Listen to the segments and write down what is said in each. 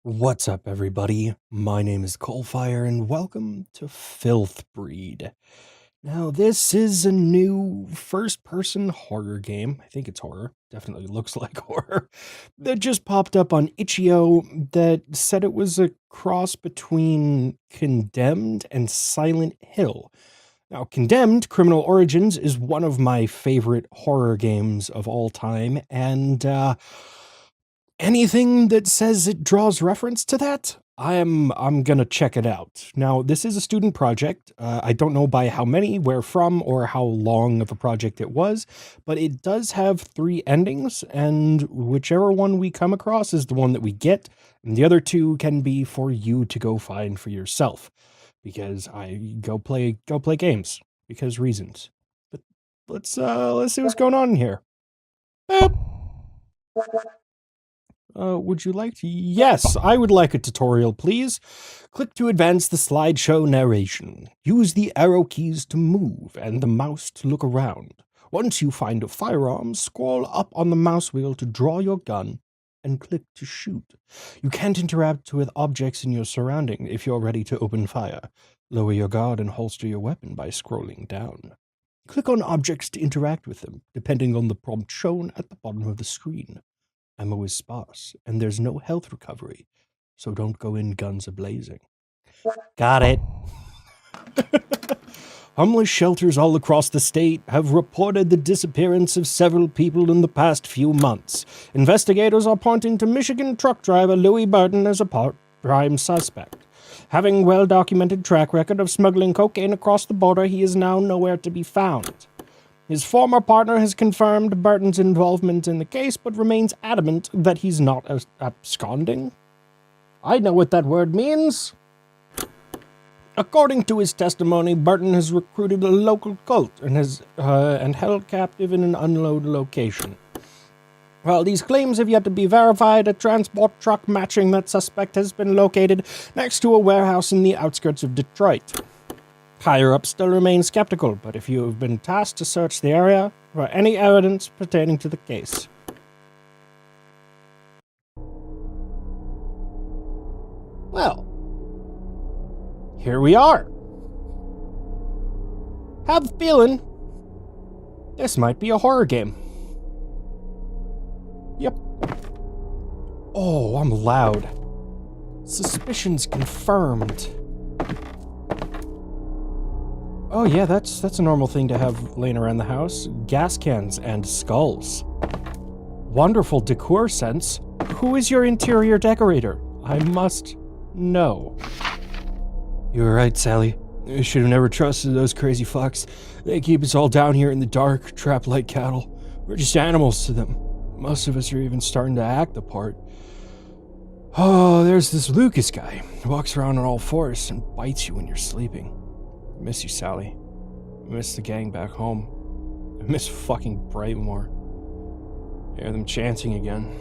What's up, everybody? My name is CoalFire, and welcome to Filthbreed. Now, this is a new first-person horror game. I think it's horror. Definitely looks like horror. That just popped up on itch.io that said it was a cross between Condemned and Silent Hill. Now, Condemned: Criminal Origins is one of my favorite horror games of all time, and anything that says it draws reference to that, I'm gonna check it out. Now, this is a student project. I don't know by how many, where from, or how long of a project it was, but it does have 3 endings, and whichever one we come across is the one that we get, and the other 2 can be for you to go find for yourself, because I go play games because reasons. But let's see what's going on in here. Boop. Would you like to? Yes, I would like a tutorial, please. Click to advance the slideshow narration. Use the arrow keys to move and the mouse to look around. Once you find a firearm, scroll up on the mouse wheel to draw your gun and click to shoot. You can't interact with objects in your surrounding if you're ready to open fire. Lower your guard and holster your weapon by scrolling down. Click on objects to interact with them, depending on the prompt shown at the bottom of the screen. Ammo is sparse, and there's no health recovery, so don't go in guns a-blazing. Got it. Homeless shelters all across the state have reported the disappearance of several people in the past few months. Investigators are pointing to Michigan truck driver Louis Burton as a prime suspect. Having a well-documented track record of smuggling cocaine across the border, he is now nowhere to be found. His former partner has confirmed Burton's involvement in the case, but remains adamant that he's not absconding. I know what that word means. According to his testimony, Burton has recruited a local cult and held captive in an unload location. While these claims have yet to be verified, a transport truck matching that suspect has been located next to a warehouse in the outskirts of Detroit. Higher-ups still remain skeptical, but if you have been tasked to search the area for any evidence pertaining to the case. Well, here we are. Have the feeling this might be a horror game. Yep. Oh, I'm loud. Suspicions confirmed. Oh yeah, that's a normal thing to have laying around the house. Gas cans and skulls. Wonderful decor sense. Who is your interior decorator? I must know. You were right, Sally. I should have never trusted those crazy fucks. They keep us all down here in the dark, trapped like cattle. We're just animals to them. Most of us are even starting to act the part. Oh, there's this Lucas guy. He walks around on all fours and bites you when you're sleeping. I miss you, Sally. I miss the gang back home. I miss fucking Brightmore. I hear them chanting again.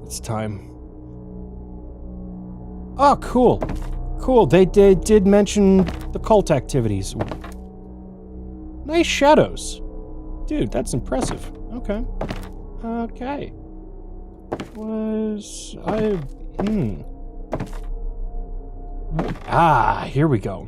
It's time. Oh, cool. Cool. They did mention the cult activities. Nice shadows. Dude, that's impressive. Okay. Okay. Here we go.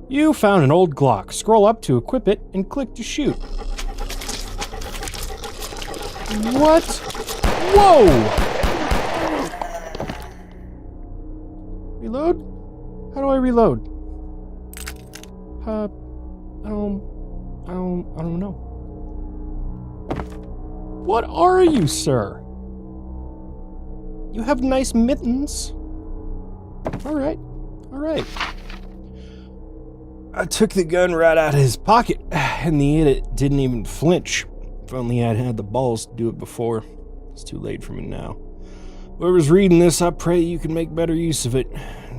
You found an old Glock. Scroll up to equip it and click to shoot. What? Whoa! Reload? How do I reload? I don't know. What are you, sir? You have nice mittens. Alright. I took the gun right out of his pocket, and the idiot didn't even flinch. If only I'd had the balls to do it before. It's too late for me now. Whoever's reading this, I pray you can make better use of it.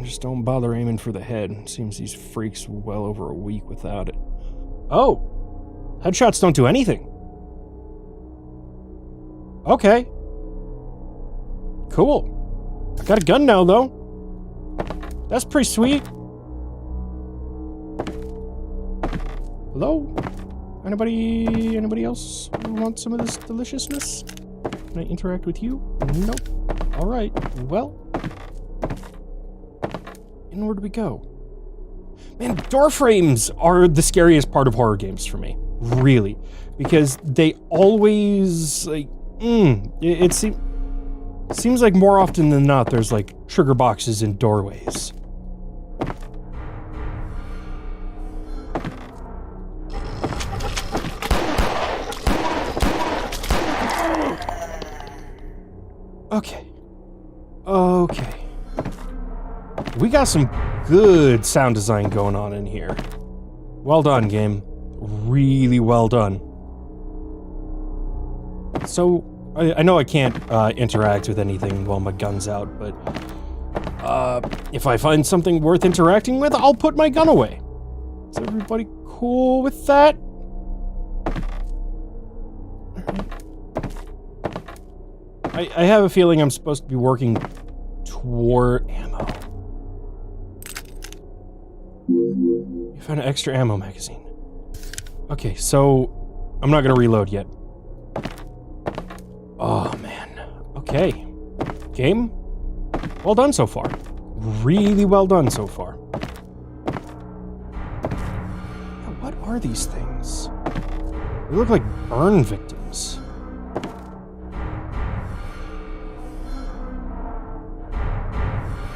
Just don't bother aiming for the head. Seems these freaks were well over a week without it. Oh! Headshots don't do anything. Okay. Cool. I got a gun now, though. That's pretty sweet. Hello? Anybody else want some of this deliciousness? Can I interact with you? Nope. Alright, well, Inward we go. Man, door frames are the scariest part of horror games for me. Really. Because they always, like, it seems like more often than not there's, like, trigger boxes in doorways. Okay. We got some good sound design going on in here. Well done, game. Really well done. So, I know I can't interact with anything while my gun's out, but if I find something worth interacting with, I'll put my gun away. Is everybody cool with that? I have a feeling I'm supposed to be working toward ammo. You found an extra ammo magazine. Okay, so I'm not gonna reload yet. Oh, man. Okay. Game? Well done so far. Really well done so far. Now, what are these things? They look like burn victims.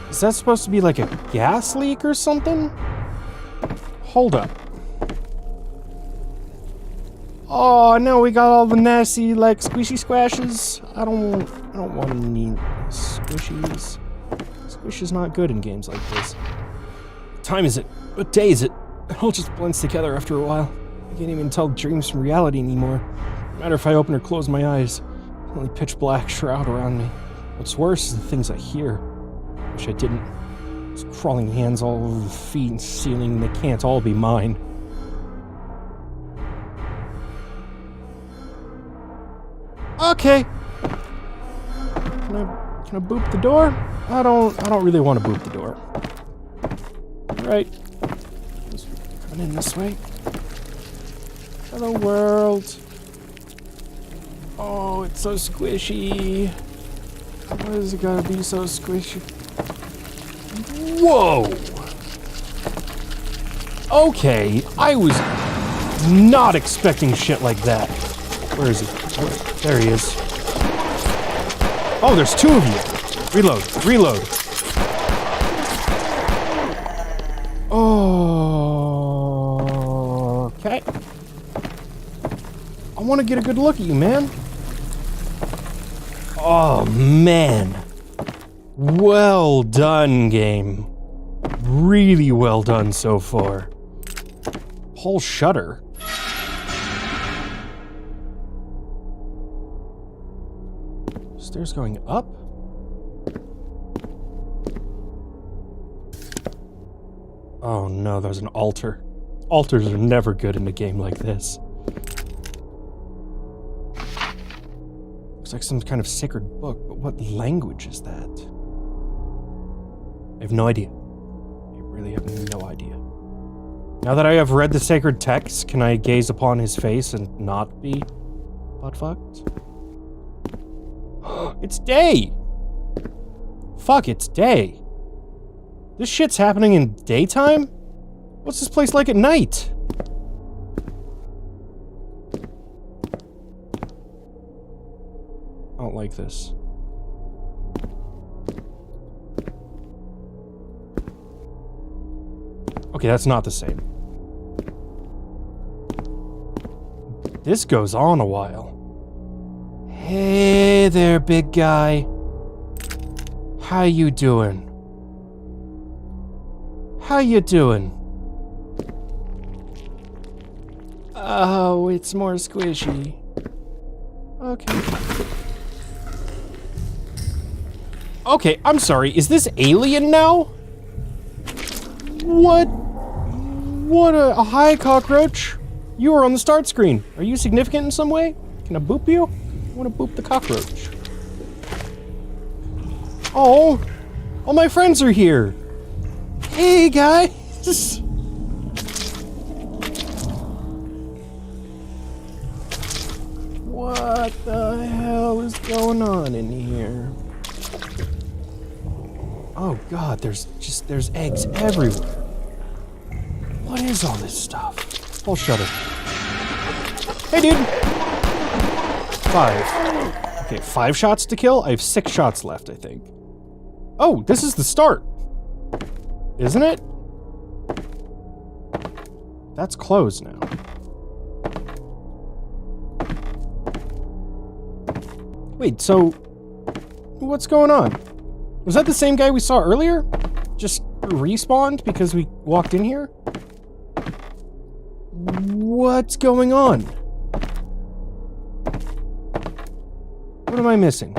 Is that supposed to be like a gas leak or something? Hold up. Oh, no, we got all the nasty, like, squishy squashes. I don't want any squishies. Squish is not good in games like this. What time is it? What day is it? It all just blends together after a while. I can't even tell dreams from reality anymore. No matter if I open or close my eyes. Only pitch black shroud around me. What's worse is the things I hear. Wish I didn't. Those crawling hands all over the feet and ceiling, they can't all be mine. Okay. Can I boop the door? I don't really want to boop the door. Right. Just coming in this way. Hello, world. Oh, it's so squishy. Why does it gotta be so squishy? Whoa! Okay, I was not expecting shit like that. Where is he? Oh, there he is. Oh, there's two of you. Reload. Oh, okay. I want to get a good look at you, man. Oh, man. Well done, game. Really well done so far. Whole shutter. Stairs going up? Oh no, there's an altar. Altars are never good in a game like this. Looks like some kind of sacred book, but what language is that? I have no idea. I really have no idea. Now that I have read the sacred text, can I gaze upon his face and not be butt-fucked? It's day! Fuck, it's day. This shit's happening in daytime? What's this place like at night? I don't like this. Okay, that's not the same. This goes on a while. Hey there, big guy. How you doing? How you doing? Oh, it's more squishy. Okay. Okay, I'm sorry. Is this alien now? What? What a hi, cockroach. You are on the start screen. Are you significant in some way? Can I boop you? I want to boop the cockroach. Oh, all my friends are here. Hey, guys. What the hell is going on in here? Oh god, there's eggs everywhere. What is all this stuff? I'll shut it. Hey, dude! 5. Okay, 5 shots to kill? I have 6 shots left, I think. Oh, this is the start. Isn't it? That's closed now. Wait, so what's going on? Was that the same guy we saw earlier? Just respawned because we walked in here? What's going on? What am I missing?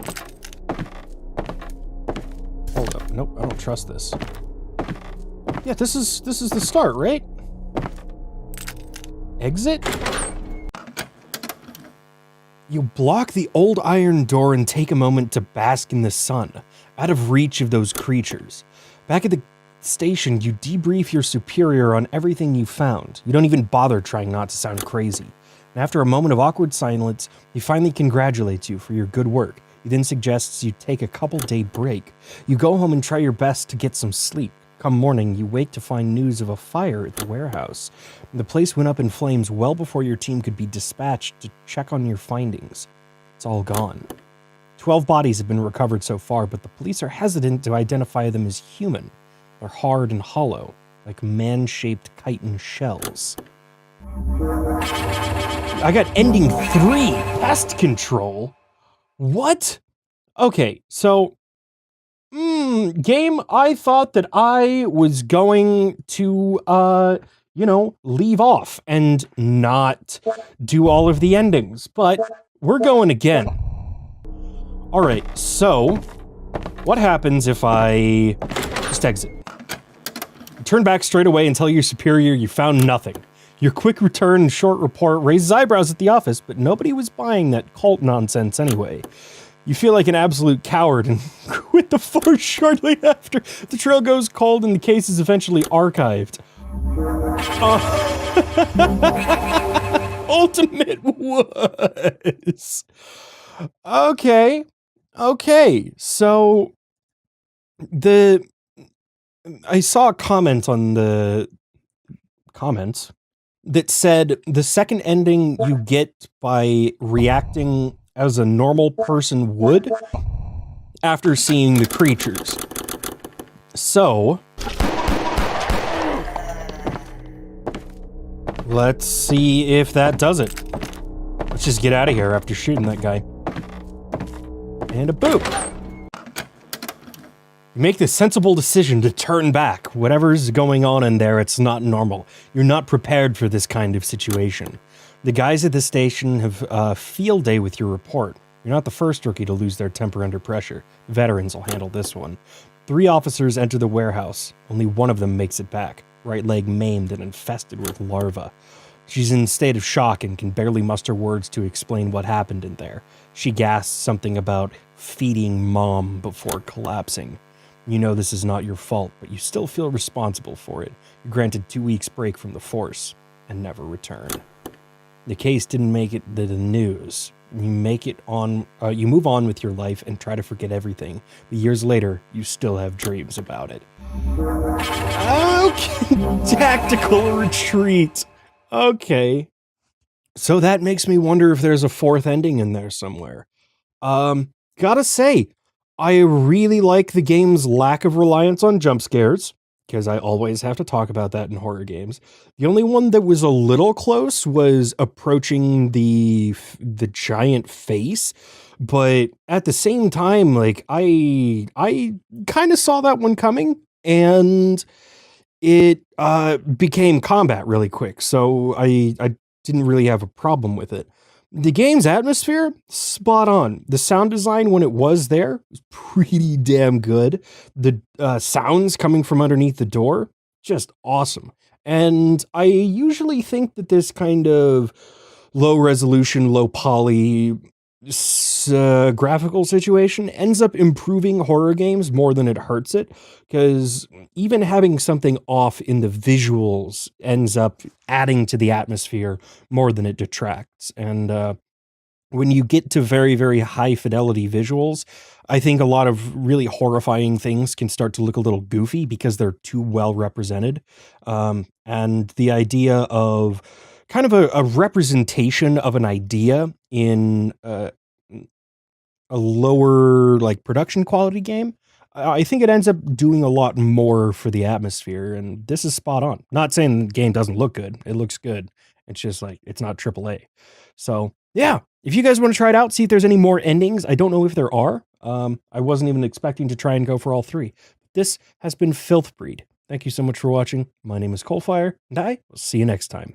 Hold up. Nope, I don't trust this. Yeah, this is the start, right? Exit? You block the old iron door and take a moment to bask in the sun, out of reach of those creatures. Back at the station, you debrief your superior on everything you found. You don't even bother trying not to sound crazy. And after a moment of awkward silence, he finally congratulates you for your good work. He then suggests you take a couple-day break. You go home and try your best to get some sleep. Come morning, you wake to find news of a fire at the warehouse. The place went up in flames well before your team could be dispatched to check on your findings. It's all gone. 12 bodies have been recovered so far, but the police are hesitant to identify them as human. They're hard and hollow, like man-shaped chitin shells. I got ending 3, pest control. What? Okay, so game, I thought that I was going to, leave off and not do all of the endings, but we're going again. All right, so what happens if I just exit? You turn back straight away and tell your superior you found nothing. Your quick return and short report raises eyebrows at the office, but nobody was buying that cult nonsense anyway. You feel like an absolute coward and quit the force shortly after. The trail goes cold and the case is eventually archived. Ultimate was. Okay, so I saw a comment on the comments that said the second ending you get by reacting as a normal person would after seeing the creatures. So let's see if that does it. Let's just get out of here after shooting that guy. And a boop. You make the sensible decision to turn back. Whatever's going on in there, it's not normal. You're not prepared for this kind of situation. The guys at the station have a field day with your report. You're not the first rookie to lose their temper under pressure. Veterans will handle this one. 3 officers enter the warehouse. Only one of them makes it back. Right leg maimed and infested with larvae. She's in a state of shock and can barely muster words to explain what happened in there. She gasps something about feeding mom before collapsing. You know this is not your fault, but you still feel responsible for it. You're granted 2 weeks break from the force and never return. The case didn't make it to the news. You move on with your life and try to forget everything. But years later, you still have dreams about it. Okay, tactical retreat. Okay. So that makes me wonder if there's a 4th ending in there somewhere. Gotta say, I really like the game's lack of reliance on jump scares, because I always have to talk about that in horror games. The only one that was a little close was approaching the giant face, but at the same time, like, I kind of saw that one coming, and it became combat really quick, so I didn't really have a problem with it. The game's atmosphere, spot on. The sound design, when it was there, was pretty damn good. The sounds coming from underneath the door, just awesome. And I usually think that this kind of low resolution, low poly graphical situation ends up improving horror games more than it hurts it, because even having something off in the visuals ends up adding to the atmosphere more than it detracts. And when you get to very, very high fidelity visuals, I think a lot of really horrifying things can start to look a little goofy because they're too well represented. And the idea of kind of a representation of an idea in a lower like production quality game, I think it ends up doing a lot more for the atmosphere, and this is spot on. Not saying the game doesn't look good; it looks good. It's just like it's not AAA. So yeah, if you guys want to try it out, see if there's any more endings. I don't know if there are. I wasn't even expecting to try and go for all three. This has been Filthbreed. Thank you so much for watching. My name is CoalFire, and I will see you next time.